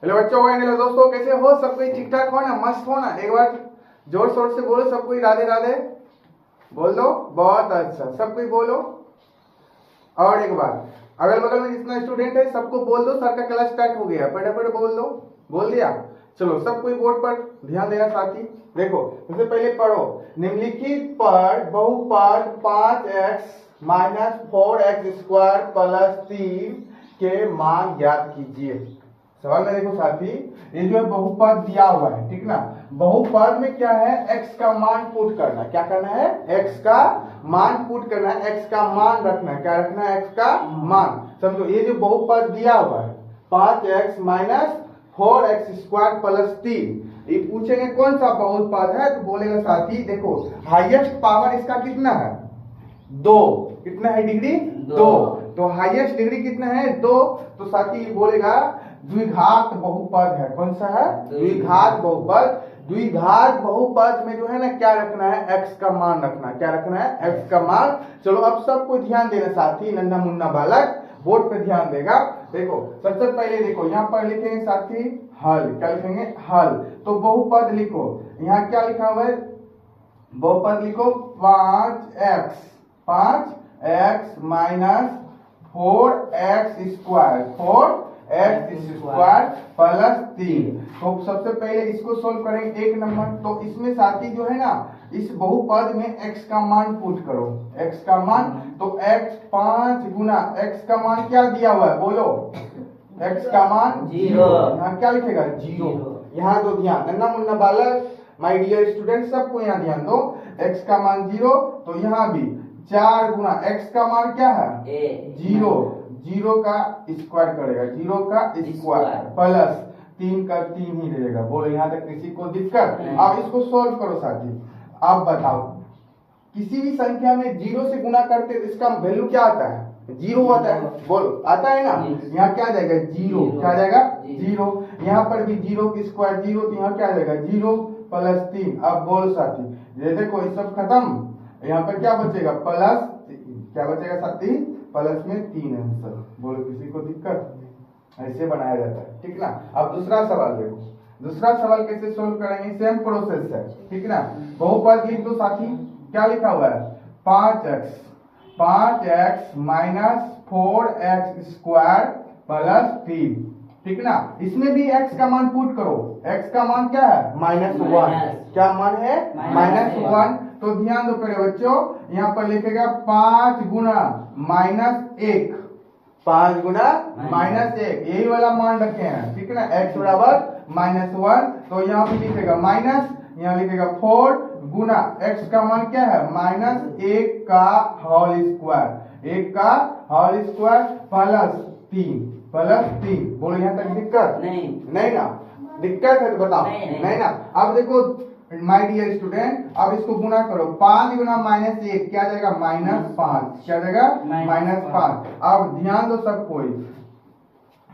Hello बच्चों, hello दोस्तों, कैसे हो? सब कोई ठीक ठाक हो ना? मस्त हो ना? एक बार जोर शोर से बोलो सब कोई राधे राधे बोल दो। बहुत अच्छा, सब कोई बोलो। और एक बार अगल बगल में जितना स्टूडेंट है सबको बोल दो सर का क्लास स्टार्ट हो गया। फटाफट बोल दो। बोल दिया? चलो सब कोई बोर्ड पर ध्यान देना साथी। देखो सबसे पहले पढ़ो, निम्नलिखित पर बहुपद 5x minus 4x square plus 3 के मान ज्ञात कीजिए। सवाल में देखो साथी, ये जो है बहुपद दिया हुआ है, ठीक ना। बहुपद में क्या है? x का मान पुट करना। क्या करना है? x का मान पुट करना है, x का मान रखना है। क्या रखना है? x का मान। समझो, ये जो बहुपद दिया हुआ है 5x minus 4x square plus 3, ये पूछेंगे कौन सा बहुपद है, तो बोलेगा साथी देखो हाईएस्ट पावर इसका कितना है? 2। कितना है डिग्री? 2। तो हाईएस्ट डिग्री कितना है? 2। तो साथी बोलेगा द्विघात बहुपद है। कौन सा है? द्विघात बहुपद। द्विघात बहुपद में जो है ना क्या रखना है? x का मान रखना है। क्या रखना है? x का मान। चलो अब सबको ध्यान देना साथी, नन्हा मुन्ना बालक बोर्ड पे ध्यान देगा। देखो सबसे पहले देखो यहाँ पर लिखेंगे साथी हल। क्या लिखेंगे? हल। तो बहुपद लिखो, यहाँ क्या लिखा हुआ है? बहुपद लिखो 5x minus 4x square, 4x square plus 3। तो सबसे पहले इसको सोल्व करेंगे 1 नंबर। तो इसमें साथी जो है ना, इस बहुपद में x का मान पुट करो। x का मान तो x 5 गुना x का मान क्या दिया हुआ है? बोलो। x का मान 0। यहाँ क्या लिखेगा? 0। यहाँ दो ध्यान, नन्हा मुन्ना बालक माय डियर स्टूडेंट, सबको यहाँ ध्यान दो। x का मान 0, तो यहाँ भी 4 गुना x का मान क्या है? 0। 0 का स्क्वायर करेगा, 0 का स्क्वायर प्लस 3 का 3 ही रहेगा। बोलो यहाँ तक किसी को दिक्कत? अब इसको सोल्व करो साथी। अब बताओ, किसी भी संख्या में 0 से गुना करते तो इसका वैल्यू क्या आता है? 0 आता है। बोलो आता है ना? यहाँ क्या जाएगा? 0। क्या जाएगा? 0। यहाँ पर भी 0 की स्क्वायर 0, तो यहाँ क्या जाएगा? 0 प्लस 3। अब बोलो साथी, ये देखो ये सब खत्म। यहाँ पर क्या बचेगा? प्लस, क्या बचेगा साथी? प्लस में 3 आंसर। बोलो किसी को दिक्कत? ऐसे बनाया जाता है, ठीक ना। अब दूसरा सवाल देखो, दूसरा सवाल कैसे सोल्व करेंगे? सेम प्रोसेस है, ठीक ना। बहुपद लिख दो साथी। क्या लिखा हुआ है? 5x minus 4x square plus 3, ठीक ना। इसमें भी x का मान पुट करो। x का मान क्या है? -1। क्या मान है? -1। तो ध्यान दो पहले बच्चों, यहाँ पर लिखेगा 5 गुना -1। 5 गुना -1, यही वाला मान रखे हैं, ठीक ना। x बराबर -1, तो यहाँ पे लिखेगा माइनस, यहाँ लिखेगा 4 गुना x का मान क्या है? -1 का होल स्क्वायर, 1 का होल स्क्वायर प्लस 3। बोलो यहाँ तक दिक्कत? नहीं ना। दिक्कत है तो बताओ। नहीं ना। अब देखो माय डियर स्टूडेंट, अब इसको गुना करो। 5 गुना -1 क्या जाएगा? -5। क्या जाएगा? -5। अब ध्यान दो सब कोई,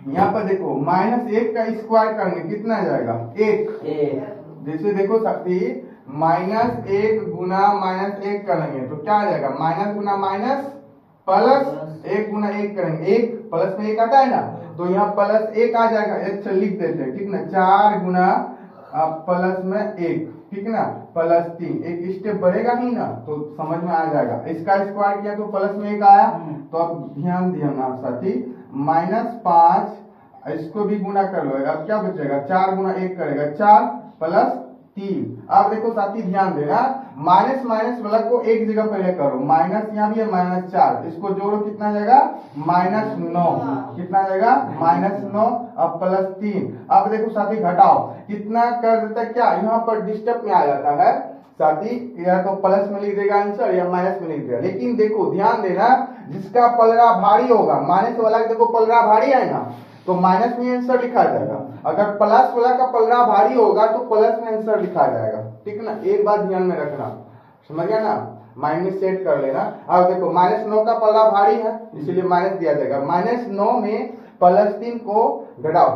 यहाँ पर देखो -1 का स्क्वायर करेंगे कितना जाएगा? 1। जैसे देखो साथी, -1 गुना -1 करेंगे तो क्या आ जाएगा? माइनस गुना माइनस प्लस 1 गुना 1 करेंगे, 1 प्लस में 1 आता है ना, तो यहाँ प्लस 1 आ जाएगा। अच्छा लिख देते हैं, ठीक ना। 4 गुना प्लस में 1, ठीक ना, प्लस 3। एक स्टेप बढ़ेगा ही ना, तो समझ में आ जाएगा। इसका स्क्वायर किया तो प्लस में 1 आया। तो अब ध्यान देना साथी, -5, इसको भी गुना कर लो। अब क्या बचेगा? 4 गुना 1 करेगा 4 प्लस 3। अब देखो साथी ध्यान देना, माइनस माइनस वाला को एक जगह पहले करो। माइनस यहाँ भी है -4, इसको जोड़ो कितना जाएगा? -9। कितना जाएगा? -9। अब प्लस 3। अब देखो साथी घटाओ, कितना कर देता है? क्या यहाँ पर डिस्टर्ब में आ जाता है साथी, या तो प्लस में लिख देगा आंसर या माइनस में लिख देगा। लेकिन देखो ध्यान देना, जिसका पलड़ा भारी होगा, माइनस वाला देखो पलड़ा भारी है ना, तो माइनस में आंसर लिखा जाएगा। अगर प्लस वाला का पलड़ा भारी होगा तो प्लस में आंसर लिखा जाएगा, ठीक ना। एक बात ध्यान में रखना, समझ गया ना। माइंड में सेट कर लेना। अब देखो -9 का पलड़ा भारी है, इसीलिए माइनस दिया जाएगा। -9 में +3 को घटाओ,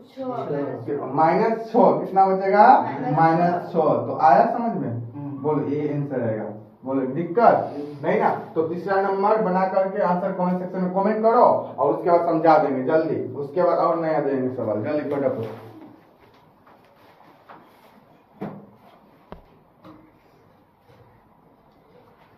-6, कितना बचेगा? -6। तो आया समझ में? बोलो ये आंसर आएगा। बोलो दिक्कत नहीं ना? तो तीसरा नंबर बना करके आंसर कमेंट सेक्शन में कमेंट करो और उसके बाद समझा देंगे जल्दी, उसके बाद और नया देंगे सवाल जल्दी फटाफट।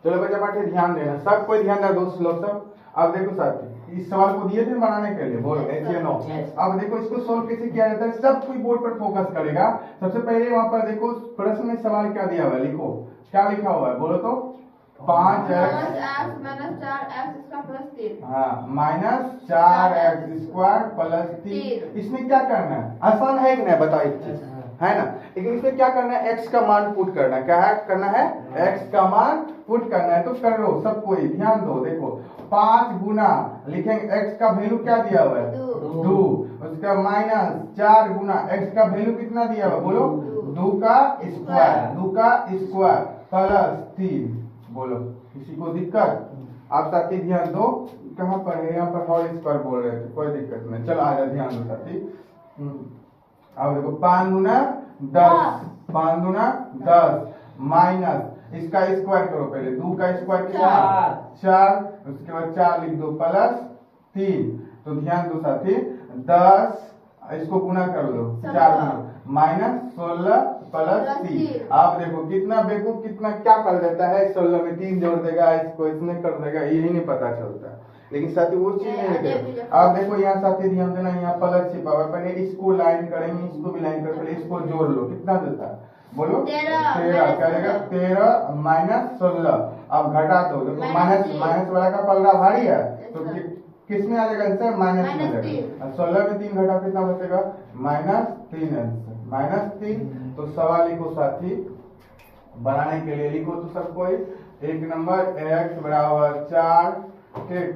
चलो बच्चा पाठे ध्यान देना, सब कोई ध्यान देना दोस्त लोग सब। अब देखो साथी इस सवाल को दिए थे बनाने के लिए, बोलो yes या नो? अब देखो इसको सोल्व कैसे किया जाता है, सब कोई बोर्ड पर फोकस करेगा। सबसे पहले वहां पर देखो प्रश्न में सवाल क्या दिया हुआ है, लिखो क्या लिखा हुआ है, बोलो तो 5x माइनस 4x प्लस 3। हाँ माइनस 4x स्क्वायर प्लस 3। इसमें क्या करना है, आसान है कि नहीं बताओ एक चीज है ना? लेकिन इसमें क्या करना है, x का मान पुट करना है। क्या है करना है, x का मान पुट करना है। तो कर लो सब कोई ध्यान दो, देखो 5 गुना लिखेंगे, x का वैल्यू क्या दिया हुआ है 2, उसका माइनस 4 गुना x का वैल्यू कितना दिया हुआ है, बोलो 2 का स्क्वायर प्लस 3। बोलो किसी को दिक्कत? आप साथी ध्यान दो, कहाँ पर है, यहाँ पर हॉल स्क्वायर बोल रहे थे, कोई दिक्कत नहीं। चलो आ जाओ ध्यान दो साथी। अब देखो 5 गुना 10 माइनस इसका स्क्वायर करो, पहले 2 का स्क्वायर कितना 4, उसके बाद 4 लिख दो प्लस 3। तो ध्यान दो साथी 10 इसको गुना कर लो 4 गुना माइनस 16 प्लस 3। आप देखो कितना बेवकूफ कितना क्या कर देता है, 16 में 3 जोड़ देगा, इसको इसमें कर देगा, यही नहीं पता चलता। लेकिन साथी वो चीज नहीं है। आप देखो यहाँ साथी ध्यान देना, यहाँ प्लस छिपा हुआ, पहले इसको लाइन करेंगे, इसको भी लाइन करेंगे, इसको जोड़ लो कितना देता है, बोलो 13 करेगा 13 माइनस 16। अब घटा दो, देखो माइनस वाला का पलड़ा भारी है तो किस में आ जाएगा आंसर, माइनस में आ जाएगा। 16 में 3 घटा कितना बचेगा, -3 आंसर -3। तो सवाल लिखो साथी, बनाने के लिए लिखो तो सब कोई। एक नंबर x बराबर 4, ठीक।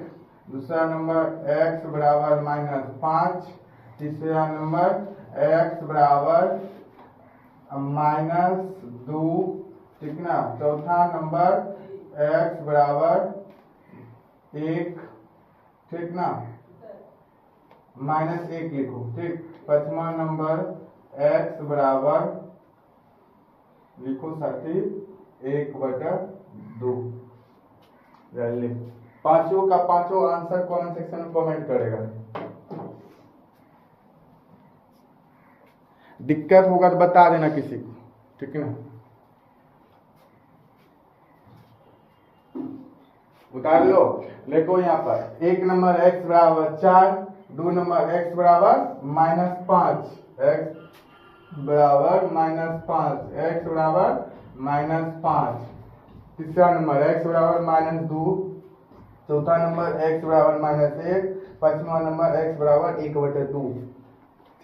दूसरा नंबर x बराबर -5। तीसरा नंबर x बराबर -2, ठीक ना। चौथा नंबर x बराबर 1, ठीक ना, -1 लिखो, ठीक। पांचवा नंबर x बराबर लिखो साथी 1/2। जल्दी पांचों का पांचों आंसर कमेंट सेक्शन में कमेंट करेगा। दिक्कत होगा तो बता देना किसी को, ठीक है ना। उतार लो, देखो यहाँ पर एक नंबर x बराबर 4, 2 नंबर x बराबर -5, x बराबर -5, x बराबर -5। तीसरा नंबर x बराबर -2, चौथा नंबर x बराबर -1, पांचवा नंबर x बराबर 1/2,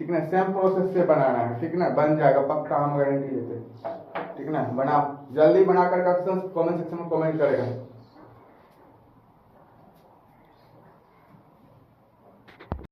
ठीक ना। सेम प्रोसेस से बनाना है, ठीक ना, बन जाएगा पक्का, हम गारंटी लेते हैं, ठीक ना। बनाओ जल्दी, बना कर कमेंट सेक्शन में कमेंट करेगा।